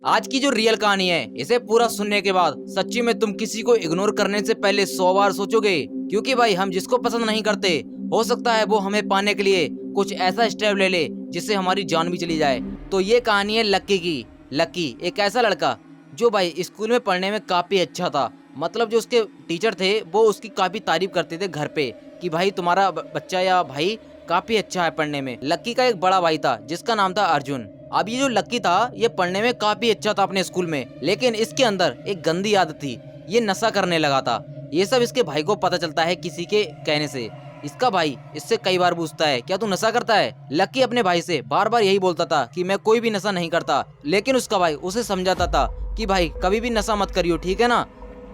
आज की जो रियल कहानी है इसे पूरा सुनने के बाद सच्ची में तुम किसी को इग्नोर करने से पहले 100 बार सोचोगे, क्योंकि भाई हम जिसको पसंद नहीं करते हो सकता है वो हमें पाने के लिए कुछ ऐसा स्टेप ले ले जिससे हमारी जान भी चली जाए। तो ये कहानी है लक्की की। लक्की एक ऐसा लड़का जो भाई स्कूल में पढ़ने में काफी अच्छा था। मतलब जो उसके टीचर थे वो उसकी काफी तारीफ करते थे घर पे कि भाई तुम्हारा बच्चा या भाई काफी अच्छा है पढ़ने में। लक्की का एक बड़ा भाई था जिसका नाम था अर्जुन। अब ये जो लक्की था ये पढ़ने में काफी अच्छा था अपने स्कूल में, लेकिन इसके अंदर एक गंदी आदत थी, ये नशा करने लगा था। ये सब इसके भाई को पता चलता है किसी के कहने से। इसका भाई इससे कई बार पूछता है क्या तू नशा करता है। लक्की अपने भाई से बार बार यही बोलता था कि मैं कोई भी नशा नहीं करता, लेकिन उसका भाई उसे समझाता था कि भाई कभी भी नशा मत करियो, ठीक है ना।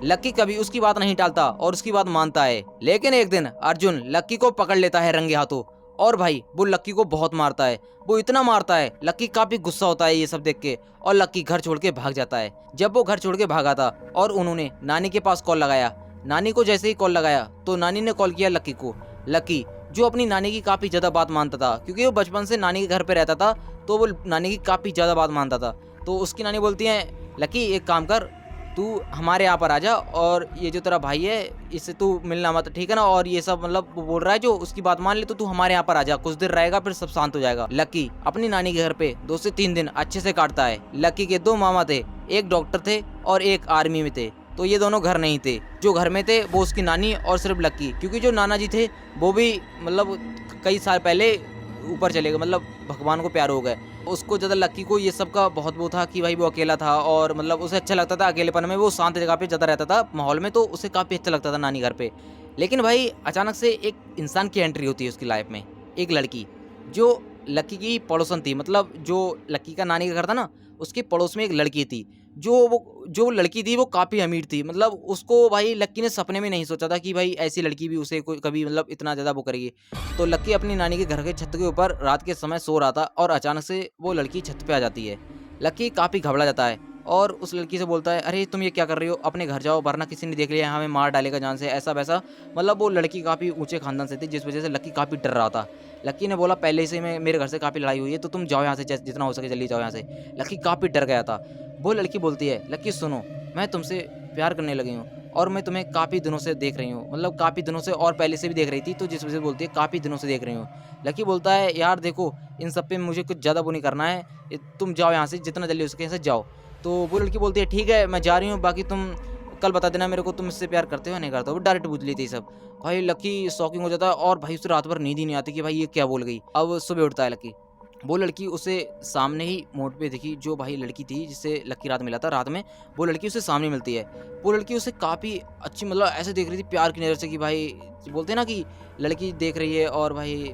लक्की कभी उसकी बात नहीं टालता और उसकी बात मानता है। लेकिन एक दिन अर्जुन लक्की को पकड़ लेता है रंगे हाथों और भाई वो लक्की को बहुत मारता है। वो इतना मारता है लक्की काफी गुस्सा होता है ये सब देख के और लक्की घर छोड़ के भाग जाता है। जब वो घर छोड़ के भागा था और उन्होंने नानी के पास कॉल लगाया, नानी को जैसे ही कॉल लगाया तो नानी ने कॉल किया लक्की को। लक्की जो अपनी नानी की काफी ज्यादा बात मानता था क्योंकि वो बचपन से नानी के घर पे रहता था, तो वो नानी की काफी ज्यादा बात मानता था। तो उसकी नानी बोलती है लक्की एक काम कर, तू हमारे यहाँ पर आ जा और ये जो तेरा भाई है इससे तू मिलना मत, ठीक है ना। और ये सब मतलब वो बोल रहा है जो उसकी बात मान ले तो तू हमारे यहाँ पर आ जा, कुछ देर रहेगा फिर सब शांत हो जाएगा। लक्की अपनी नानी के घर पे 2 से 3 दिन अच्छे से काटता है। लक्की के 2 मामा थे, एक डॉक्टर थे और एक आर्मी में थे, तो ये दोनों घर नहीं थे। जो घर में थे वो उसकी नानी और सिर्फ लक्की, क्योंकि जो नाना जी थे वो भी मतलब कई साल पहले ऊपर चले गए, मतलब भगवान को प्यार हो गए। उसको ज़्यादा लक्की को ये सब का बहुत वो था कि भाई वो अकेला था और मतलब उसे अच्छा लगता था अकेलेपन में, वो शांत जगह पे ज़्यादा रहता था माहौल में, तो उसे काफ़ी अच्छा लगता था नानी घर पे। लेकिन भाई अचानक से एक इंसान की एंट्री होती है उसकी लाइफ में, एक लड़की जो लक्की की पड़ोसन थी। मतलब जो लक्की का नानी का घर था ना, उसके पड़ोस में एक लड़की थी। जो लड़की थी वो काफ़ी अमीर थी। मतलब उसको भाई लक्की ने सपने में नहीं सोचा था कि भाई ऐसी लड़की भी उसे कोई कभी मतलब इतना ज़्यादा वो करेगी। तो लक्की अपनी नानी के घर के छत के ऊपर रात के समय सो रहा था और अचानक से वो लड़की छत पे आ जाती है। लक्की काफ़ी घबरा जाता है और उस लड़की से बोलता है अरे तुम ये क्या कर रही हो, अपने घर जाओ वरना किसी ने देख लिया हमें मार डालेगा जान से, ऐसा वैसा। मतलब वो लड़की काफ़ी ऊंचे खानदान से थी जिस वजह से लक्की काफ़ी डर रहा था। लक्की ने बोला पहले से मैं मेरे घर से काफ़ी लड़ाई हुई है तो तुम जाओ यहाँ से, जितना हो सके जल्दी जाओ यहाँ से। लक्की काफ़ी डर गया था। वो लड़की बोलती है लक्की सुनो, मैं तुमसे प्यार करने लगी हूँ और मैं तुम्हें काफ़ी दिनों से देख रही हूँ, मतलब काफ़ी दिनों से और पहले से भी देख रही थी, तो जिस वजह से बोलती है काफ़ी दिनों से देख रही हूँ। लक्की बोलता है यार देखो इन सब पे मुझे कुछ ज़्यादा वो नहीं करना है, तुम जाओ यहाँ से जितना जल्दी हो सके यहाँ से जाओ। तो वो लड़की बोलती है ठीक है मैं जा रही हूँ, बाकी तुम कल बता देना मेरे को तुम इससे प्यार करते हो या नहीं करते हो। वो डायरेक्ट पूछ ली थी सब। भाई लक्की शॉकिंग हो जाता है और भाई उसे रात भर नींद ही नहीं आती कि भाई ये क्या बोल गई। अब सुबह उठता है लक्की, वो लड़की उसे सामने ही मोड़ पे दिखी, जो भाई लड़की थी जिससे लक्की रात मिला था रात में, वो लड़की उसे सामने मिलती है। वो लड़की उसे काफ़ी अच्छी मतलब ऐसे देख रही थी प्यार की नज़र से कि भाई बोलते हैं ना कि लड़की देख रही है और भाई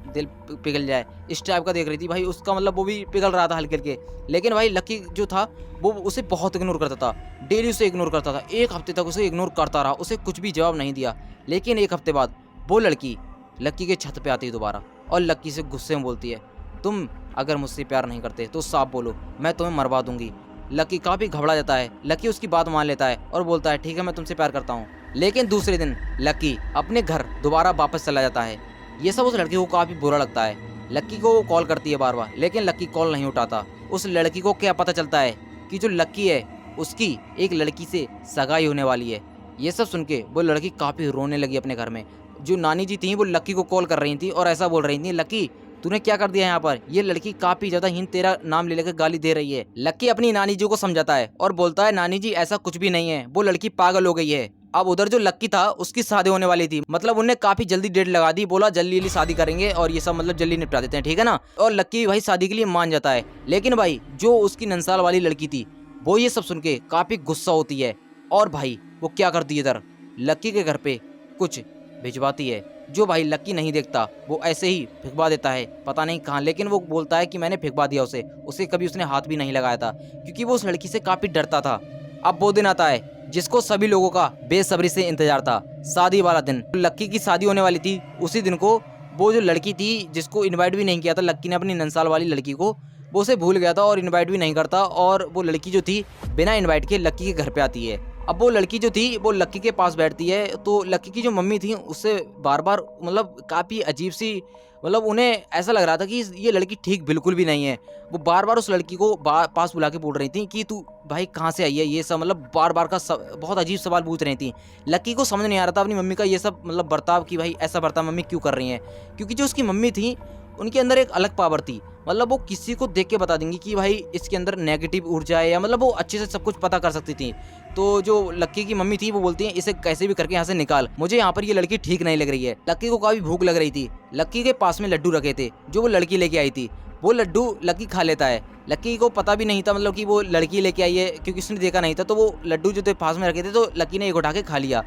दिल पिघल जाए, इस टाइप का देख रही थी। भाई उसका मतलब वो भी पिघल रहा था हल्के हल्के। लेकिन भाई लक्की जो था वो उसे बहुत इग्नोर करता था, डेली उसे इग्नोर करता था। 1 हफ्ते तक उसे इग्नोर करता रहा, उसे कुछ भी जवाब नहीं दिया। लेकिन 1 हफ्ते बाद वो लड़की लक्की के छत पे आती है दोबारा और लक्की से गुस्से में बोलती है तुम अगर मुझसे प्यार नहीं करते तो साफ बोलो, मैं तुम्हें मरवा दूंगी। लक्की काफ़ी घबरा जाता है। लक्की उसकी बात मान लेता है और बोलता है ठीक है मैं तुमसे प्यार करता हूँ। लेकिन दूसरे दिन लक्की अपने घर दोबारा वापस चला जाता है। ये सब उस लड़की को काफ़ी बुरा लगता है। लक्की को वो कॉल करती है बार बार, लेकिन लक्की कॉल नहीं उठाता। उस लड़की को क्या पता चलता है कि जो लक्की है उसकी एक लड़की से सगाई होने वाली है। ये सब सुन के वो लड़की काफ़ी रोने लगी अपने घर में। जो नानी जी थी वो लक्की को कॉल कर रही थी और ऐसा बोल रही थी लक्की तूने क्या कर दिया यहाँ पर, ये लड़की काफी ज्यादा हिंद तेरा नाम ले लेकर गाली दे रही है। लक्की अपनी नानी जी को समझाता है और बोलता है नानी जी ऐसा कुछ भी नहीं है, वो लड़की पागल हो गई है। अब उधर जो लक्की था उसकी शादी होने वाली थी, मतलब उन्हें काफी जल्दी डेट लगा दी, बोला जल्दी जल्दी शादी करेंगे और ये सब मतलब जल्दी निपटा देते हैं, ठीक है ना। और लक्की भाई शादी के लिए मान जाता है। लेकिन भाई जो उसकी नंसाल वाली लड़की थी वो ये सब सुन के काफी गुस्सा होती है और भाई वो क्या करती है इधर लक्की के घर पे कुछ भिजवाती है, जो भाई लक्की नहीं देखता, वो ऐसे ही फिकवा देता है पता नहीं कहाँ। लेकिन वो बोलता है कि मैंने फिकवा दिया उसे कभी उसने हाथ भी नहीं लगाया था, क्योंकि वो उस लड़की से काफ़ी डरता था। अब वो दिन आता है जिसको सभी लोगों का बेसब्री से इंतजार था, शादी वाला दिन। लक्की की शादी होने वाली थी उसी दिन को। वो जो लड़की थी जिसको इन्वाइट भी नहीं किया था लक्की ने अपनी नंसाल वाली लड़की को, वो उसे भूल गया था और इन्वाइट भी नहीं करता। और वो लड़की जो थी बिना इन्वाइट के लक्की के घर पे आती है अब वो लड़की जो थी वो लक्की के पास बैठती है, तो लक्की की जो मम्मी थी उससे बार बार मतलब काफ़ी अजीब सी, मतलब उन्हें ऐसा लग रहा था कि ये लड़की ठीक बिल्कुल भी नहीं है। वो बार बार उस लड़की को पास बुला के बोल रही थी कि तू भाई कहाँ से आई है, ये सब मतलब बार बार का बहुत अजीब सवाल पूछ रही थी। लक्की को समझ नहीं आ रहा था अपनी मम्मी का ये सब मतलब बर्ताव, कि भाई ऐसा बर्ताव मम्मी क्यों कर रही हैं, क्योंकि जो उसकी मम्मी थी उनके अंदर एक अलग पावर थी। मतलब वो किसी को देख के बता देंगी कि भाई इसके अंदर नेगेटिव ऊर्जा है, या मतलब वो अच्छे से सब कुछ पता कर सकती थी। तो जो लक्की की मम्मी थी वो बोलती है इसे कैसे भी करके यहाँ से निकाल, मुझे यहाँ पर ये लड़की ठीक नहीं लग रही है। लक्की को काफ़ी भूख लग रही थी। लक्की के पास में लड्डू रखे थे जो वो लड़की लेके आई थी। वो लड्डू लक्की खा लेता है। लक्की को पता भी नहीं था मतलब कि वो लड़की लेके आई है, क्योंकि उसने देखा नहीं था। तो वो लड्डू जो थे पास में रखे थे, तो लक्की ने एक उठा के खा लिया।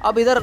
अब इधर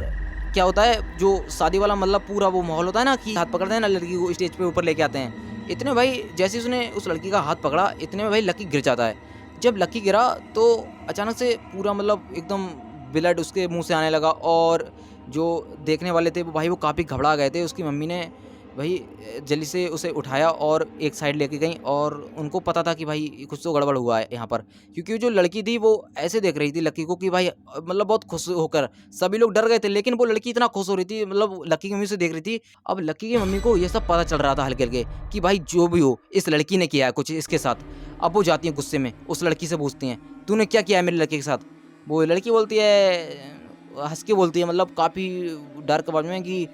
क्या होता है, जो शादी वाला मतलब पूरा वो माहौल होता है ना, कि हाथ पकड़ते हैं ना लड़की को स्टेज पे ऊपर लेके आते हैं। इतने भाई जैसे उसने उस लड़की का हाथ पकड़ा, इतने में भाई लक्की गिर जाता है। जब लक्की गिरा तो अचानक से पूरा मतलब एकदम ब्लड उसके मुंह से आने लगा, और जो देखने वाले थे वो भाई वो काफ़ी घबरा गए थे। उसकी मम्मी ने भाई जल्दी से उसे उठाया और एक साइड लेके गई, और उनको पता था कि भाई कुछ तो गड़बड़ हुआ है यहाँ पर, क्योंकि जो लड़की थी वो ऐसे देख रही थी लक्की को कि भाई मतलब बहुत खुश होकर। सभी लोग डर गए थे, लेकिन वो लड़की इतना खुश हो रही थी, मतलब लक्की की मम्मी से देख रही थी। अब लक्की की मम्मी को ये सब पता चल रहा था हल्के हल्के कि भाई जो भी हो इस लड़की ने किया है कुछ इसके साथ। अब वो जाती हैं गुस्से में, उस लड़की से पूछती हैं तूने क्या किया है मेरे लड़के के साथ। वो लड़की बोलती है, हंस के बोलती है, मतलब काफ़ी डर के बारे में कि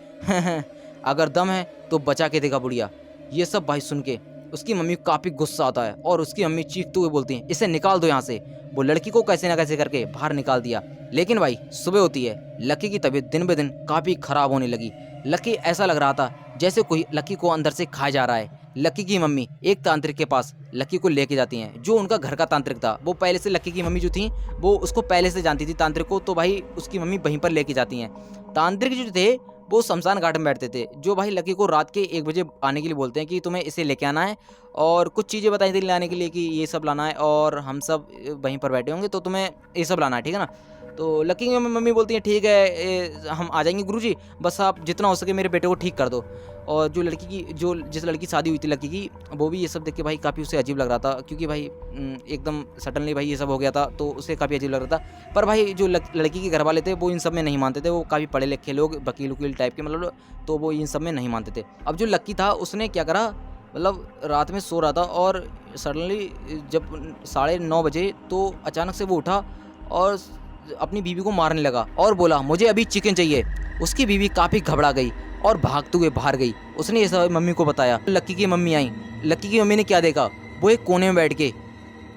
अगर दम है तो बचा के देगा बुढ़िया। ये सब भाई सुन के उसकी मम्मी को काफ़ी गुस्सा आता है, और उसकी मम्मी चीखते हुए बोलती हैं इसे निकाल दो यहाँ से। वो लड़की को कैसे ना कैसे करके बाहर निकाल दिया। लेकिन भाई सुबह होती है, लक्की की तबीयत दिन ब दिन काफ़ी ख़राब होने लगी। लक्की ऐसा लग रहा था जैसे कोई लक्की को अंदर से खा जा रहा है। लक्की की मम्मी एक तांत्रिक के पास लक्की को लेके जाती हैं, जो उनका घर का तांत्रिक था। वो पहले से लक्की की मम्मी जो थी वो उसको पहले से जानती थी तांत्रिक को, तो भाई उसकी मम्मी वहीं पर लेके जाती हैं। तांत्रिक जो थे वो शमशान घाट में बैठते थे, जो भाई लक्की को रात के 1 बजे आने के लिए बोलते हैं कि तुम्हें इसे लेके आना है, और कुछ चीज़ें बताई थी लाने के लिए कि ये सब लाना है, और हम सब वहीं पर बैठे होंगे तो तुम्हें ये सब लाना है, ठीक है ना। तो लक्की की मम्मी बोलती हैं ठीक है हम आ जाएंगे गुरुजी, बस आप जितना हो सके मेरे बेटे को ठीक कर दो। और जो लड़की की जो जिस लड़की की शादी हुई थी लक्की की, वो भी ये सब देख के भाई काफ़ी उसे अजीब लग रहा था, क्योंकि भाई एकदम सडनली भाई ये सब हो गया था, तो उसे काफ़ी अजीब लग रहा था। पर भाई जो लड़की के घर वाले थे वो इन सब में नहीं मानते थे, वो काफ़ी पढ़े लिखे लोग, वकील वकील टाइप के मतलब, तो वो इन सब में नहीं मानते थे। अब जो लक्की था उसने क्या करा, मतलब रात में सो रहा था, और सडनली जब 9:30 बजे तो अचानक से वो उठा और अपनी बीवी को मारने लगा, और बोला मुझे अभी चिकन चाहिए। उसकी बीवी काफ़ी घबरा गई और भागते हुए बाहर गई। उसने ये सब मम्मी को बताया। लक्की की मम्मी आई। लक्की की मम्मी ने क्या देखा, वो एक कोने में बैठ के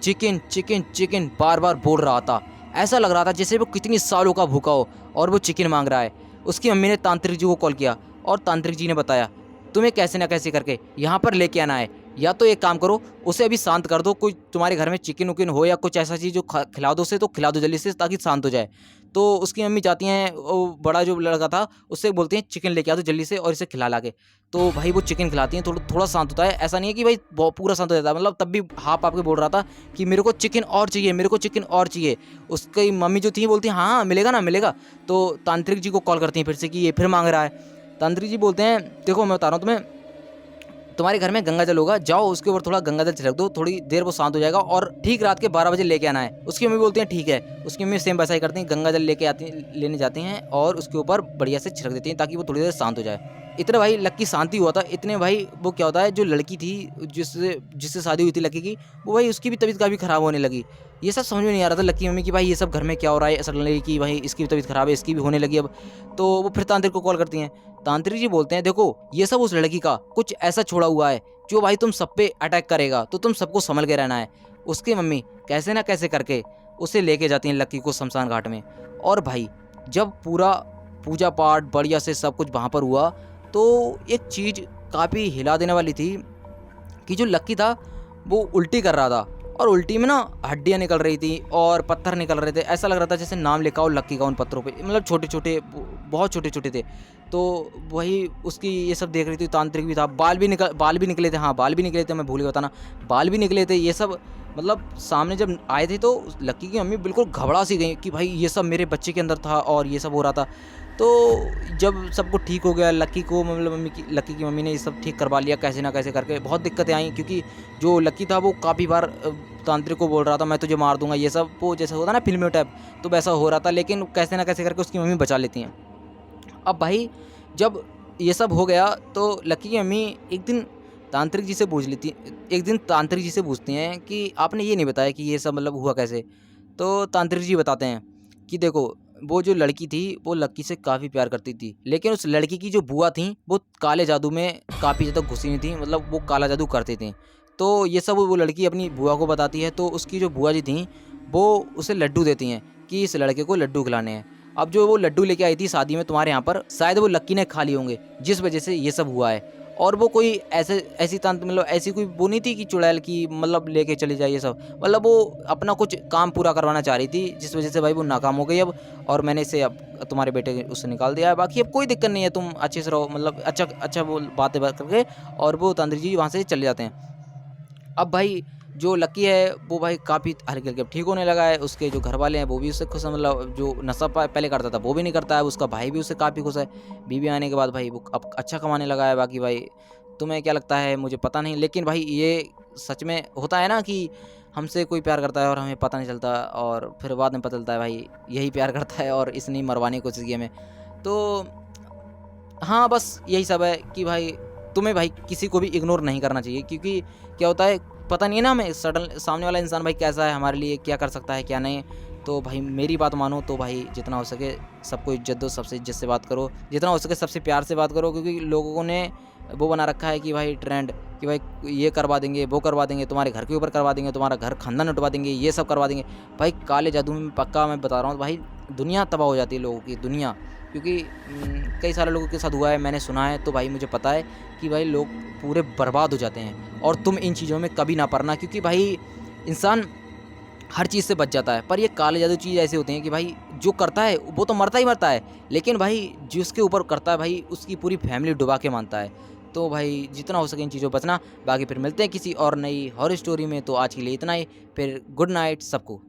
चिकन चिकन चिकन बार बार बोल रहा था। ऐसा लग रहा था जैसे वो कितनी सालों का भूखा हो और वो चिकन मांग रहा है। उसकी मम्मी ने तांत्रिक जी को कॉल किया, और तांत्रिक जी ने बताया तुम्हें कैसे ना कैसे करके यहाँ पर लेके आना है, या तो एक काम करो उसे अभी शांत कर दो, कोई तुम्हारे घर में चिकन उकिन हो या कुछ ऐसा चीज़ जो खिला दो उसे, तो खिला दो जल्दी से ताकि शांत हो जाए। तो उसकी मम्मी जाती हैं, वो बड़ा जो लड़का था उससे बोलती हैं चिकन लेके आ दो जल्दी से और इसे खिला ला के। तो भाई वो चिकन खिलाती हैं, थोड़ा शांत होता है। ऐसा नहीं है कि भाई पूरा शांत हो जाता है, मतलब तब भी हाफ आपके बोल रहा था कि मेरे को चिकन और चाहिए, मेरे को चिकन और चाहिए। उसकी मम्मी जो थी बोलती हैं हाँ मिलेगा ना मिलेगा। तो तांत्रिक जी को कॉल करती हैं फिर से कि ये फिर मांग रहा है। तांत्रिक जी बोलते हैं देखो मैं बता रहा हूँ तुम्हें, तुम्हारे घर में गंगा जल होगा, जाओ उसके ऊपर थोड़ा गंगा जल छिड़क दो, थोड़ी देर वो शांत हो जाएगा, और ठीक रात के 12 बजे लेके आना है। उसकी मम्मी बोलती हैं ठीक है। उसकी मम्मी सेम वैसा ही करती हैं, गंगा जल लेने जाती हैं और उसके ऊपर बढ़िया से छिड़क देती हैं ताकि वो थोड़ी देर शांत हो जाए। इतने भाई लक्की शांति हुआ था, इतने भाई वो क्या होता है जो लड़की थी जिससे शादी हुई थी लक्की की, वो भाई उसकी भी तबीयत काफ़ी ख़राब होने लगी। ये सब समझ में नहीं आ रहा था लक्की मम्मी की भाई ये सब घर में क्या हो रहा है, सडनली कि भाई इसकी भी तबीयत ख़राब है, इसकी भी होने लगी अब। तो वो फिर तांत्रिक को कॉल करती हैं। तांत्रिक जी बोलते हैं देखो ये सब उस लड़की का कुछ ऐसा छोड़ा हुआ है जो भाई तुम सब पे अटैक करेगा, तो तुम सबको संभल के रहना है। उसकी मम्मी कैसे ना कैसे करके उसे लेके जाती हैं लक्की को शमशान घाट में। और भाई जब पूरा पूजा पाठ बढ़िया से सब कुछ वहाँ पर हुआ, तो एक चीज़ काफ़ी हिला देने वाली थी कि जो लक्की था वो उल्टी कर रहा था, और उल्टी में ना हड्डियाँ निकल रही थी और पत्थर निकल रहे थे। ऐसा लग रहा था जैसे नाम लिखा हो लक्की का उन पत्थरों पे, मतलब छोटे छोटे बहुत छोटे छोटे थे। तो वही उसकी ये सब देख रही थी। तांत्रिक भी था, बाल भी निकले थे, हाँ बाल भी निकले थे, मैं भूल गया बताना, बाल भी निकले थे। ये सब मतलब सामने जब आए थे तो लक्की की मम्मी बिल्कुल घबरा सी गई कि भाई ये सब मेरे बच्चे के अंदर था और ये सब हो रहा था। तो जब सब कुछ ठीक हो गया, लक्की को मतलब लक्की की मम्मी ने ये सब ठीक करवा लिया कैसे ना कैसे करके। बहुत दिक्कतें आई क्योंकि जो लक्की था वो काफ़ी बार तांत्रिक को बोल रहा था मैं तुझे मार दूंगा, ये सब वो जैसा होता ना फिल्मी टाइप, तो वैसा हो रहा था। लेकिन कैसे ना कैसे करके उसकी मम्मी बचा लेती हैं। अब भाई जब ये सब हो गया तो लक्की की मम्मी एक दिन तांत्रिक जी से पूछती हैं कि आपने ये नहीं बताया कि ये सब मतलब हुआ कैसे। तो तांत्रिक जी बताते हैं कि देखो वो जो लड़की थी वो लक्की से काफ़ी प्यार करती थी, लेकिन उस लड़की की जो बुआ थी वो काले जादू में काफ़ी ज़्यादा घुसी हुई थी, मतलब वो काला जादू करती थी। तो ये सब वो लड़की अपनी बुआ को बताती है, तो उसकी जो बुआ जी थी वो उसे लड्डू देती हैं कि इस लड़के को लड्डू खिलाने हैं। अब जो वो लड्डू लेके आई थी शादी में तुम्हारे यहाँ पर, शायद वो लक्की ने खा लिए होंगे, जिस वजह से ये सब हुआ है। और वो कोई ऐसी तंत्र मतलब ऐसी कोई वो नहीं थी कि चुड़ैल की मतलब लेके चली जाए ये सब, मतलब वो अपना कुछ काम पूरा करवाना चाह रही थी, जिस वजह से भाई वो नाकाम हो गई अब। और मैंने इसे अब तुम्हारे बेटे उससे निकाल दिया है। बाकी अब कोई दिक्कत नहीं है, तुम अच्छे से रहो, मतलब अच्छा वो बातें बात करके। और वो तांत्रिक जी वहाँ से चले जाते हैं। अब भाई जो लक्की है वो भाई काफ़ी हल्के हल्के ठीक होने लगा है, उसके जो घर वाले हैं वो भी उससे खुश हैं, मतलब जो नशा पहले करता था वो भी नहीं करता है, उसका भाई भी उससे काफ़ी खुश है। बीवी आने के बाद भाई वो अब अच्छा कमाने लगा है। बाकी भाई तुम्हें क्या लगता है मुझे पता नहीं, लेकिन भाई ये सच में होता है ना कि हमसे कोई प्यार करता है और हमें पता नहीं चलता, और फिर बाद में पता चलता है भाई यही प्यार करता है और इसने ही मरवाने की कोशिश की हमें। तो हाँ, बस यही सब है कि भाई तुम्हें भाई किसी को भी इग्नोर नहीं करना चाहिए, क्योंकि क्या होता है पता नहीं है ना हमें सडन सामने वाला इंसान भाई कैसा है, हमारे लिए क्या कर सकता है क्या नहीं। तो भाई मेरी बात मानो तो भाई जितना हो सके सबको इज्जत दो, सबसे इज्जत से बात करो, जितना हो सके सबसे प्यार से बात करो, क्योंकि लोगों ने वो बना रखा है कि भाई ट्रेंड कि भाई ये करवा देंगे वो करवा देंगे, तुम्हारे घर के ऊपर करवा देंगे, तुम्हारा घर खानदान उठवा देंगे, ये सब करवा देंगे। भाई काले जादू में पक्का मैं बता रहा हूँ भाई दुनिया तबाह हो जाती है, लोगों की दुनिया। क्योंकि कई सारे लोगों के साथ हुआ है, मैंने सुना है, तो भाई मुझे पता है कि भाई लोग पूरे बर्बाद हो जाते हैं। और तुम इन चीज़ों में कभी ना पड़ना, क्योंकि भाई इंसान हर चीज़ से बच जाता है, पर ये काले जादू चीज़ ऐसे होती हैं कि भाई जो करता है वो तो मरता ही मरता है, लेकिन भाई जिसके ऊपर करता है भाई उसकी पूरी फैमिली डुबा के मानता है। तो भाई जितना हो सके इन चीज़ों से बचना। बाकी फिर मिलते हैं किसी और नई हॉरर स्टोरी में, तो आज के लिए इतना ही। फिर गुड नाइट सबको।